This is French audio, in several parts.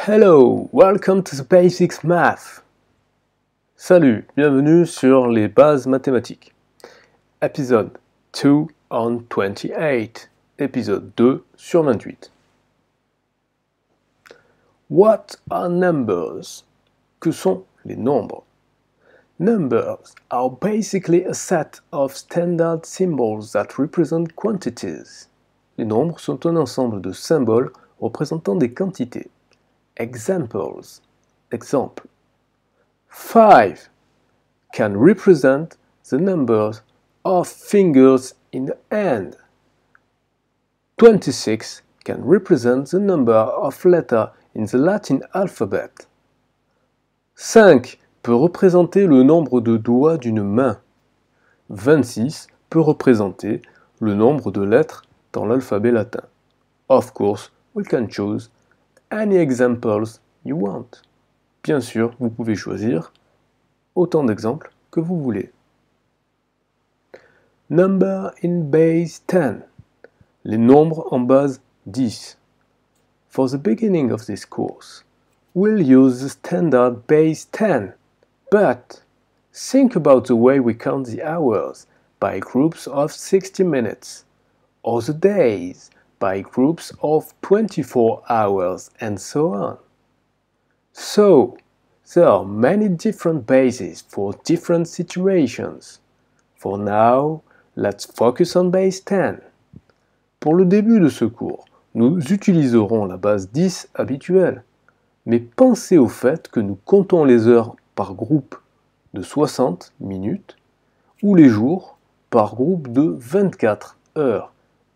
Hello, welcome to the basics math. Salut, bienvenue sur les bases mathématiques. Épisode 2 on 28. Épisode 2 sur 28. What are numbers? Que sont les nombres? Numbers are basically a set of standard symbols that represent quantities. Les nombres sont un ensemble de symboles représentant des quantités. Examples. Exemple. 5 can represent the numbers of fingers in the hand. 26 can represent the number of letters in the Latin alphabet. 5 peut représenter le nombre de doigts d'une main. 26 peut représenter le nombre de lettres dans l'alphabet latin. Of course, we can choose any examples you want. Bien sûr, vous pouvez choisir autant d'exemples que vous voulez. Number in base 10. Les nombres en base 10. For the beginning of this course, we'll use the standard base 10. But think about the way we count the hours by groups of 60 minutes, or the days by groups of 24 hours, and so on. So, there are many different bases for different situations. For now, let's focus on base 10. Pour le début de ce cours, nous utiliserons la base 10 habituelle. Mais pensez au fait que nous comptons les heures par groupe de 60 minutes ou les jours par groupe de 24 heures,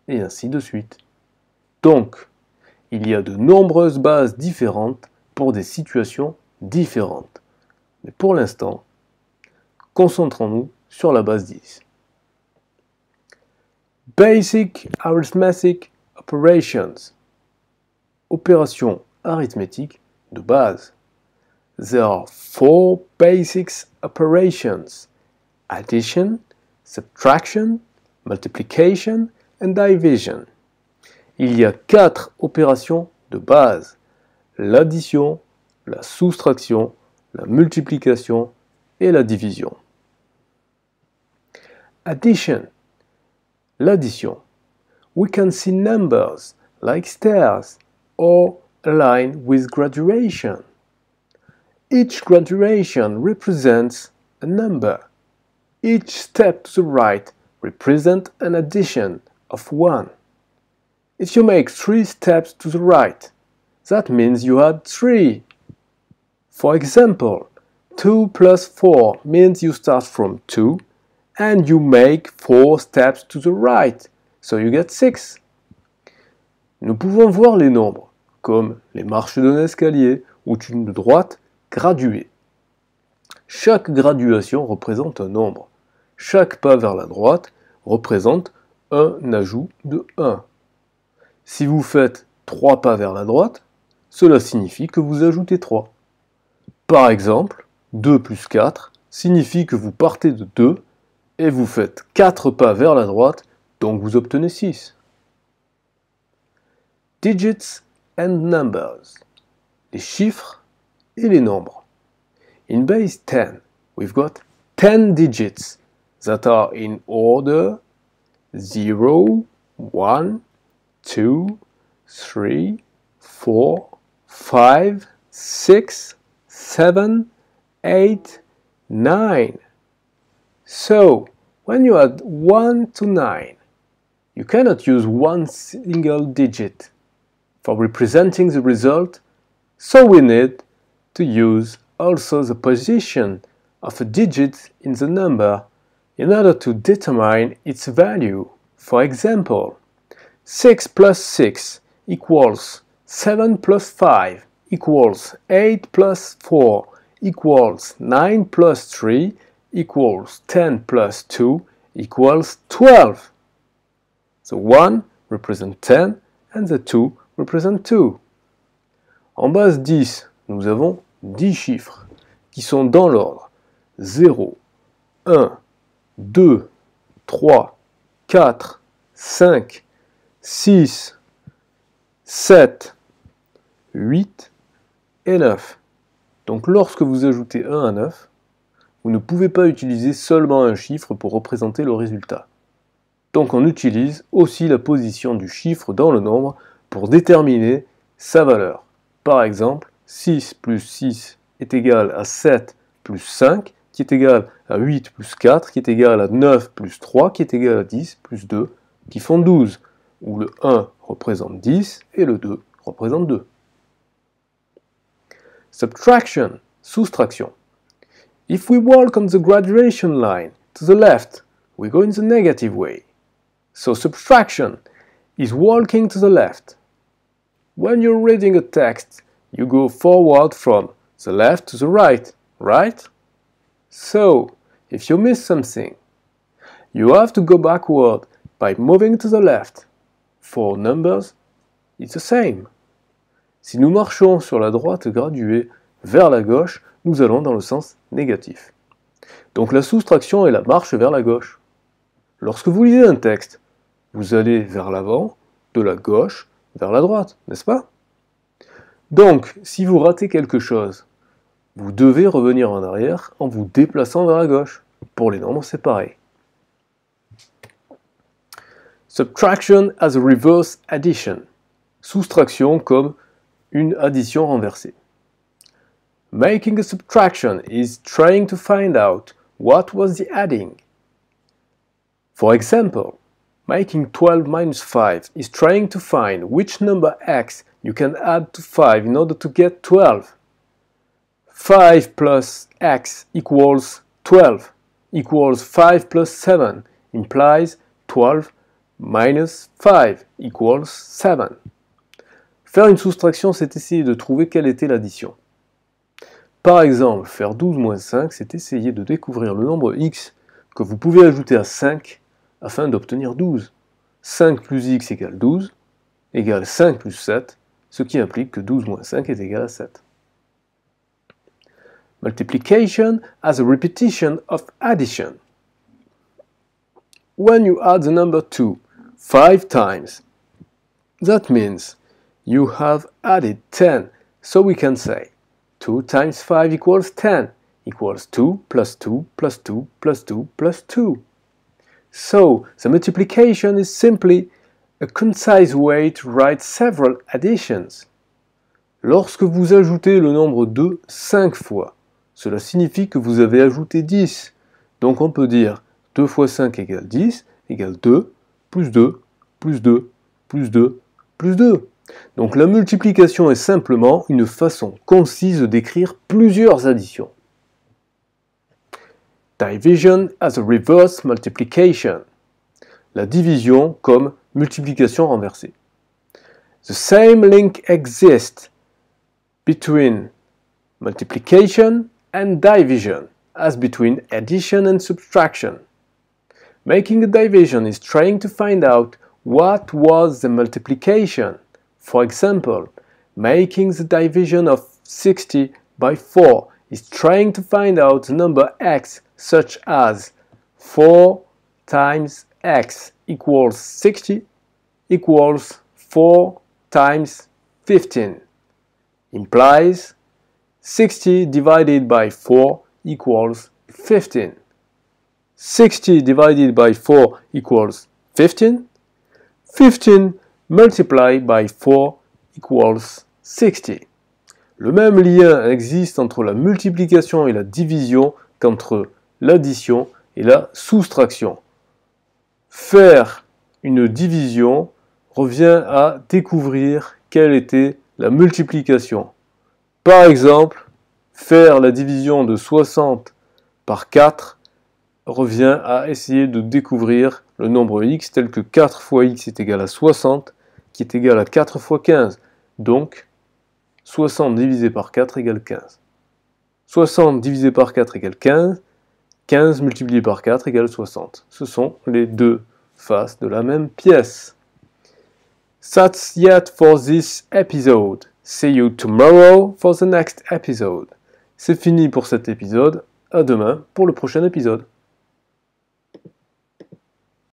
et ainsi de suite. Donc, il y a de nombreuses bases différentes pour des situations différentes. Mais pour l'instant, concentrons-nous sur la base 10. Basic arithmetic operations. Opérations arithmétiques de base. There are 4 basic operations: addition, subtraction, multiplication and division. Il y a 4 opérations de base: l'addition, la soustraction, la multiplication et la division. Addition. L'addition. We can see numbers like stairs or a line with graduation. Each graduation represents a number. Each step to the right represents an addition of 1. If you make 3 steps to the right, that means you add 3. For example, 2 plus 4 means you start from 2 and you make 4 steps to the right, so you get 6. Nous pouvons voir les nombres, comme les marches d'un escalier ou une droite graduée. Chaque graduation représente un nombre. Chaque pas vers la droite représente un ajout de 1. Si vous faites 3 pas vers la droite, cela signifie que vous ajoutez 3. Par exemple, 2 plus 4 signifie que vous partez de 2 et vous faites 4 pas vers la droite, donc vous obtenez 6. Digits and numbers. Les chiffres et les nombres. In base 10, we've got 10 digits that are in order 0, 1, 2, 3, 4, 5, 6, 7, 8, 9. So, when you add 1 to 9, you cannot use one single digit for representing the result, so we need to use also the position of a digit in the number in order to determine its value. For example, 6 plus 6 equals 7 plus 5 equals 8 plus 4 equals 9 plus 3 equals 10 plus 2 equals 12. The 1 represents 10 and the 2 represent 2. En base 10, nous avons 10 chiffres qui sont dans l'ordre 0, 1, 2, 3, 4, 5, 6, 7, 8, et 9. Donc lorsque vous ajoutez 1 à 9, vous ne pouvez pas utiliser seulement un chiffre pour représenter le résultat. Donc on utilise aussi la position du chiffre dans le nombre pour déterminer sa valeur. Par exemple, 6 plus 6 est égal à 7 plus 5, qui est égal à 8 plus 4, qui est égal à 9 plus 3, qui est égal à 10 plus 2, qui font 12, où le 1 représente 10 et le 2 représente 2. Subtraction, soustraction. If we walk on the graduation line to the left, we go in the negative way. So subtraction is walking to the left. When you're reading a text, you go forward from the left to the right, right? So, if you miss something, you have to go backward by moving to the left. For numbers, it's the same. Si nous marchons sur la droite graduée vers la gauche, nous allons dans le sens négatif. Donc la soustraction est la marche vers la gauche. Lorsque vous lisez un texte, vous allez vers l'avant, de la gauche vers la droite, n'est-ce pas? Donc, si vous ratez quelque chose, vous devez revenir en arrière en vous déplaçant vers la gauche. Pour les nombres, c'est pareil. Subtraction as a reverse addition. Soustraction comme une addition renversée. Making a subtraction is trying to find out what was the adding. For example, making 12 minus 5 is trying to find which number x you can add to 5 in order to get 12. 5 plus x equals 12 equals 5 plus 7 implies 12 minus 5 equals 7. Faire une soustraction, c'est essayer de trouver quelle était l'addition. Par exemple, faire 12 moins 5, c'est essayer de découvrir le nombre x que vous pouvez ajouter à 5 afin d'obtenir 12. 5 plus x égale 12, égale 5 plus 7, ce qui implique que 12 moins 5 est égal à 7. Multiplication as a repetition of addition. When you add the number 2 5 times, that means you have added 10, so we can say 2 times 5 equals 10, equals 2 plus 2 plus 2 plus 2 plus 2. So, the multiplication is simply a concise way to write several additions. Lorsque vous ajoutez le nombre 2 5 fois, cela signifie que vous avez ajouté 10. Donc on peut dire 2 fois 5 égale 10, égale 2, plus 2, plus 2, plus 2, plus 2. Donc la multiplication est simplement une façon concise d'écrire plusieurs additions. Division as a reverse multiplication. La division comme multiplication renversée. The same link exists between multiplication and division as between addition and subtraction. Making a division is trying to find out what was the multiplication. For example, making the division of 60 by 4 is trying to find out the number x, such as 4 times x equals 60 equals 4 times 15. Implies 60 divided by 4 equals 15. 60 divided by 4 equals 15. 15 multiplied by 4 equals 60. Le même lien existe entre la multiplication et la division qu'entre l'addition et la soustraction. Faire une division revient à découvrir quelle était la multiplication. Par exemple, faire la division de 60 par 4 revient à essayer de découvrir le nombre x tel que 4 fois x est égal à 60, qui est égal à 4 fois 15. Donc, 60 divisé par 4 égale 15. 60 divisé par 4 égale 15. 15 multiplié par 4 égale 60. Ce sont les deux faces de la même pièce. That's it for this episode. See you tomorrow for the next episode. C'est fini pour cet épisode. À demain pour le prochain épisode.